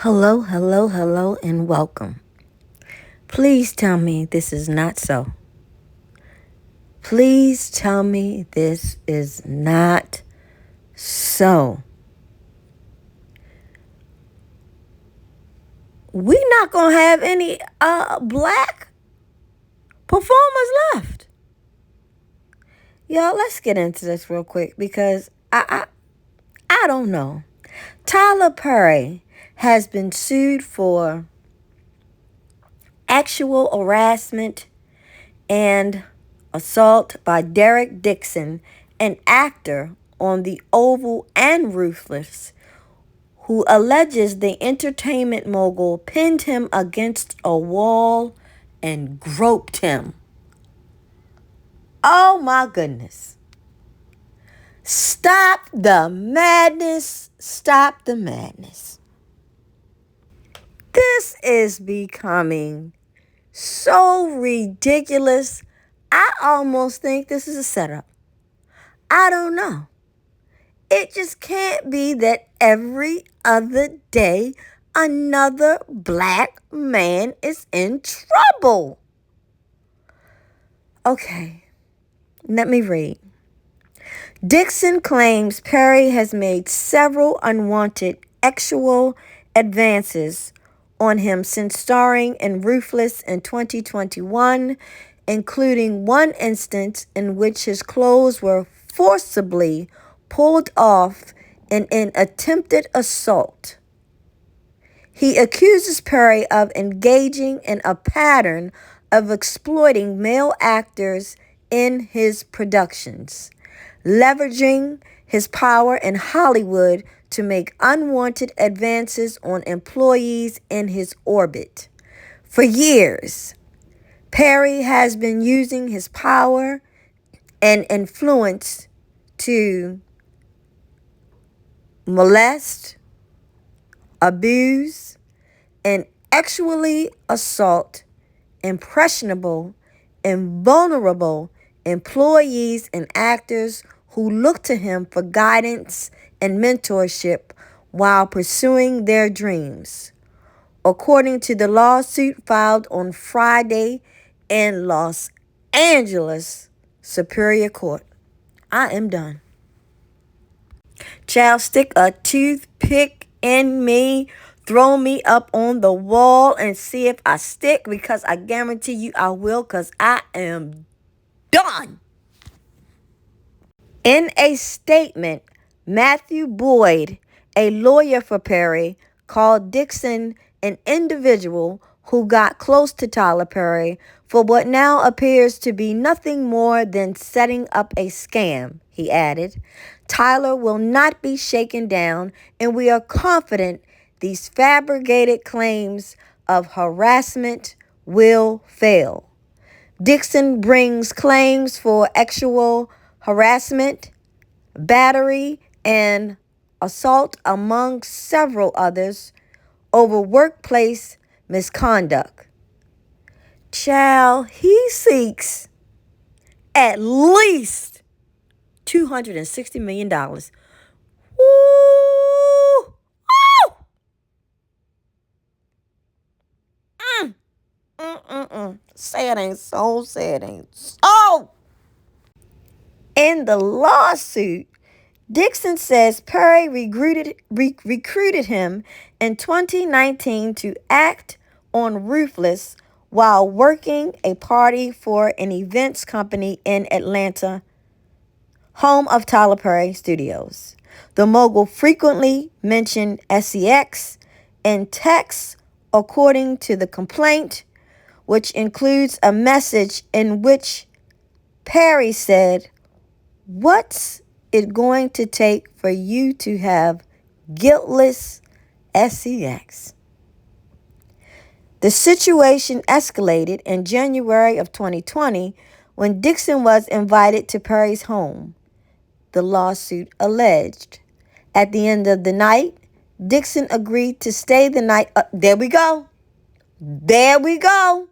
Hello, hello, hello, and welcome. Please tell me this is not so. Please tell me this is not so. We not gonna have any black performers left. Y'all, let's get into this real quick because I don't know. Tyler Perry has been sued for actual harassment and assault by Derek Dixon, an actor on the Oval and Ruthless, who alleges the entertainment mogul pinned him against a wall and groped him. Oh my goodness. Stop the madness. Stop the madness. This is becoming so ridiculous. I almost think this is a setup. I don't know. It just can't be that every other day another black man is in trouble. Okay, let me read. Dixon claims Perry has made several unwanted sexual advances on him since starring in Ruthless in 2021, including one instance in which his clothes were forcibly pulled off in an attempted assault. He accuses Perry of engaging in a pattern of exploiting male actors in his productions, leveraging his power in Hollywood to make unwanted advances on employees in his orbit. For years, Perry has been using his power and influence to molest, abuse, and actually assault impressionable and vulnerable employees and actors who look to him for guidance and mentorship while pursuing their dreams. According to the lawsuit filed on Friday in Los Angeles Superior Court. I am done. Child, stick a toothpick in me, throw me up on the wall and see if I stick, because I guarantee you I will, because I am done. In a statement, Matthew Boyd, a lawyer for Perry, called Dixon an individual who got close to Tyler Perry for what now appears to be nothing more than setting up a scam. He added, Tyler will not be shaken down, and we are confident these fabricated claims of harassment will fail. Dixon brings claims for sexual harassment, battery, and assault, among several others, over workplace misconduct. Child, he seeks at least $260 million. Ooh! Ooh! Say it ain't so, say it ain't so. In the lawsuit, Dixon says Perry recruited him in 2019 to act on Ruthless while working a party for an events company in Atlanta, home of Tyler Perry Studios. The mogul frequently mentioned sex in texts, according to the complaint, which includes a message in which Perry said, "What's it going to take for you to have guiltless sex?" The situation escalated in January of 2020 when Dixon was invited to Perry's home, the lawsuit alleged. At the end of the night, Dixon agreed to stay the night. There we go. There we go.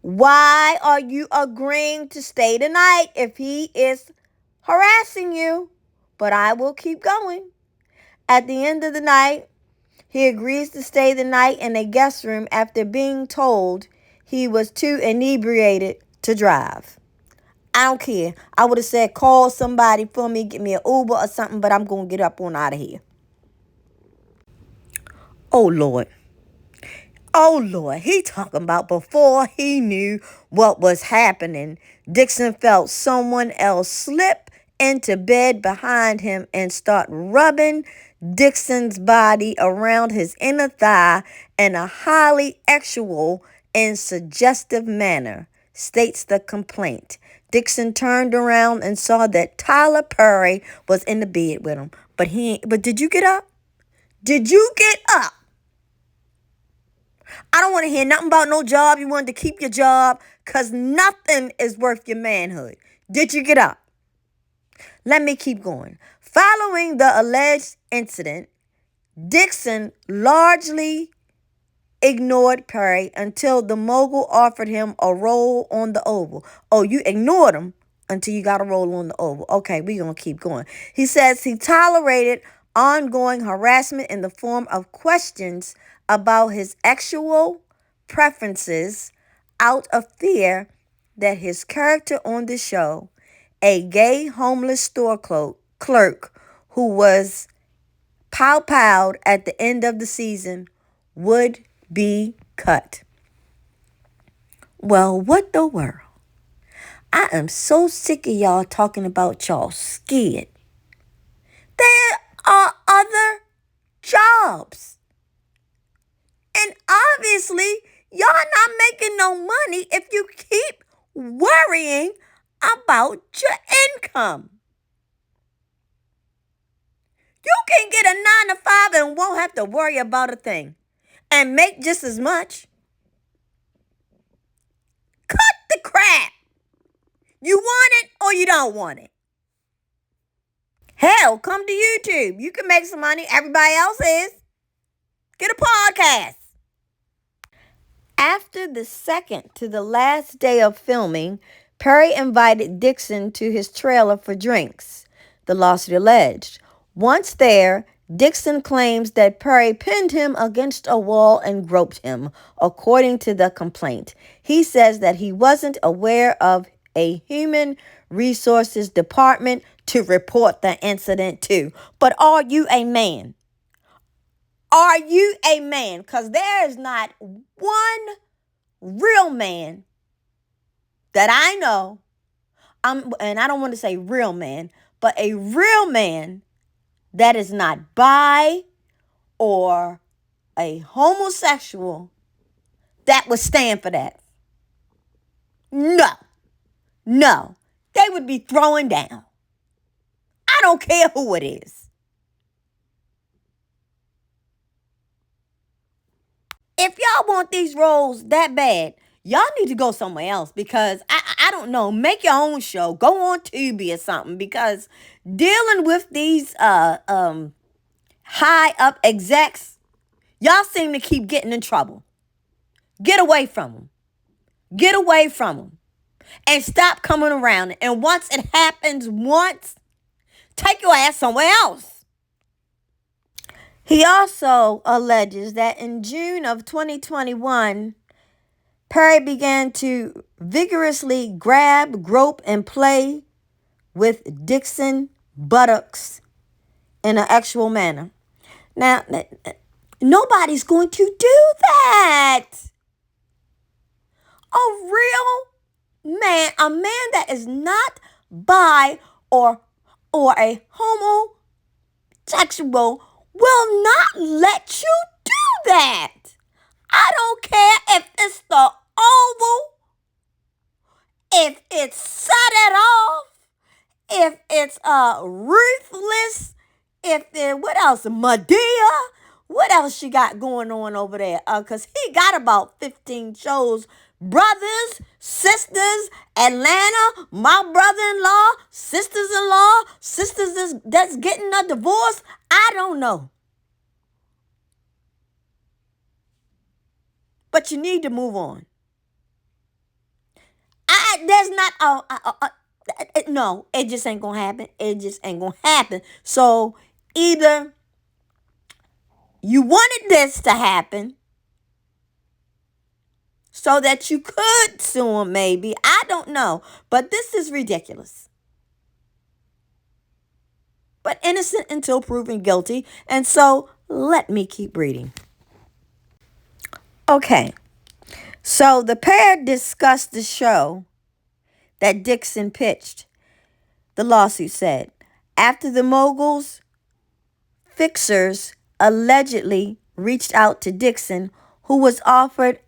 Why are you agreeing to stay the night if he is harassing you? But I will keep going. At the end of the night, He agrees to stay the night in a guest room after being told he was too inebriated to drive. I don't care. I would have said call somebody for me, get me an Uber or something, but I'm going to get up on out of here. Oh, Lord. Oh, Lord. He talking about before he knew what was happening, Dixon felt someone else slip into bed behind him and start rubbing Dixon's body around his inner thigh in a highly sexual and suggestive manner, states the complaint. Dixon turned around and saw that Tyler Perry was in the bed with him. But did you get up? Did you get up? I don't want to hear nothing about no job. You wanted to keep your job because nothing is worth your manhood. Did you get up? Let me keep going. Following the alleged incident, Dixon largely ignored Perry until the mogul offered him a role on the Oval. Oh, you ignored him until you got a role on the Oval. Okay, we're going to keep going. He says he tolerated ongoing harassment in the form of questions about his sexual preferences out of fear that his character on the show, a gay homeless store clerk who was pow-powed at the end of the season, would be cut. Well, what the world? I am so sick of y'all talking about y'all scared. There are other jobs. And obviously, y'all not making no money if you keep worrying about your income. You can get a 9 to 5 and won't have to worry about a thing and make just as much. Cut the crap. You want it or you don't want it. Hell, come to YouTube. You can make some money. Everybody else is. Get a podcast. After the second to the last day of filming, Perry invited Dixon to his trailer for drinks, the lawsuit alleged. Once there, Dixon claims that Perry pinned him against a wall and groped him, according to the complaint. He says that he wasn't aware of a human resources department to report the incident to. But are you a man? Are you a man? Because there is not one real man that I know, and I don't want to say real man, but a real man that is not bi or a homosexual that would stand for that. No, they would be throwing down. I don't care who it is. If y'all want these roles that bad, y'all need to go somewhere else because I don't know. Make your own show. Go on Tubi or something because dealing with these high up execs, y'all seem to keep getting in trouble. Get away from them. Get away from them. And stop coming around. And once it happens take your ass somewhere else. He also alleges that in June of 2021, Perry began to vigorously grab, grope, and play with Dixon buttocks in an actual manner. Now, nobody's going to do that. A real man, a man that is not bi or a homosexual will not let you do that. I don't care if it's the Oval, if it's Set It Off, if it's Ruthless, what else? Medea. What else she got going on over there? Because he got about 15 shows. Brothers, sisters, Atlanta, my brother-in-law, sisters-in-law, sisters that's getting a divorce. I don't know. But you need to move on. There's not no, it just ain't gonna happen. It just ain't gonna happen. So either You wanted this to happen so that you could sue him, maybe. I don't know. But this is ridiculous. But innocent until proven guilty. And so let me keep reading. Okay. So the pair discussed the show that Dixon pitched, the lawsuit said. After the mogul's fixers allegedly reached out to Dixon, who was offered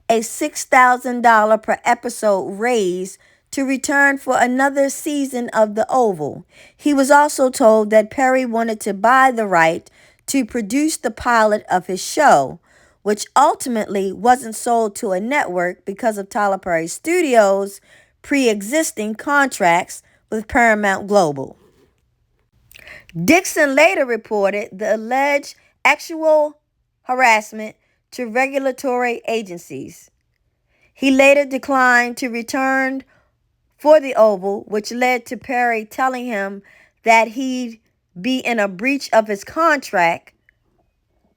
a $6,000 per episode raise to return for another season of The Oval. He was also told that Perry wanted to buy the right to produce the pilot of his show, which ultimately wasn't sold to a network because of Tyler Perry Studios' pre-existing contracts with Paramount Global. Dixon later reported the alleged sexual harassment to regulatory agencies. He later declined to return for the Oval, which led to Perry telling him that he'd be in a breach of his contract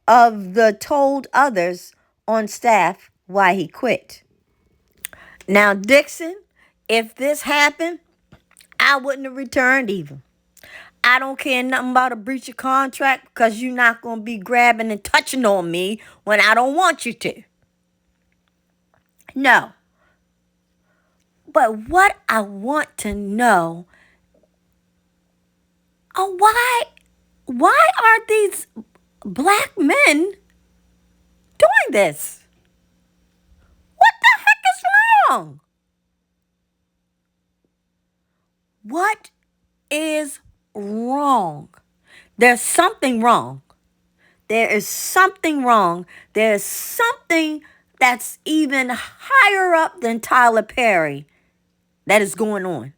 of the told others on staff why he quit. Now, Dixon, if this happened, I wouldn't have returned either. I don't care nothing about a breach of contract because you're not going to be grabbing and touching on me when I don't want you to. No. But what I want to know, why are these black men doing this? What the heck is wrong? What is wrong? There's something wrong. There is something wrong. There's something that's even higher up than Tyler Perry that is going on.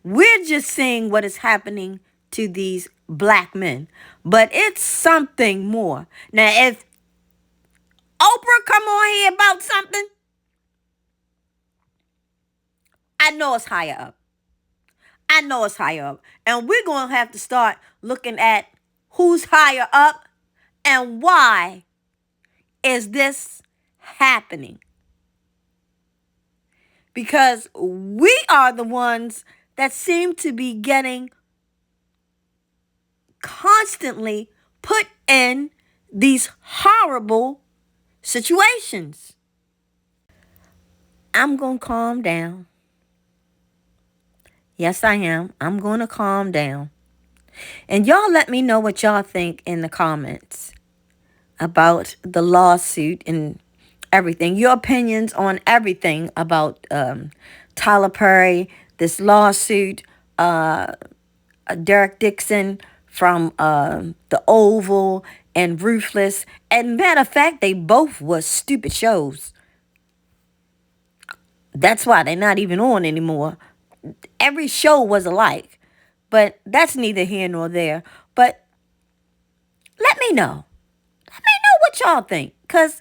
We're just seeing what is happening to these black men, but it's something more. Now, if Oprah come on here about something, I know it's higher up. I know it's higher up. And we're going to have to start looking at who's higher up and why is this happening. Because we are the ones that seem to be getting constantly put in these horrible situations. I'm going to calm down. Yes, I am. I'm going to calm down. And y'all let me know what y'all think in the comments about the lawsuit and everything. Your opinions on everything about Tyler Perry, this lawsuit, Derek Dixon from The Oval and Ruthless. And matter of fact, they both were stupid shows. That's why they're not even on anymore. Every show was alike. But that's neither here nor there. But let me know. Let me know what y'all think. Because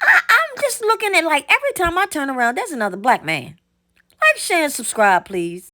I'm just looking at, like, every time I turn around, there's another black man. Like, share, and subscribe, please.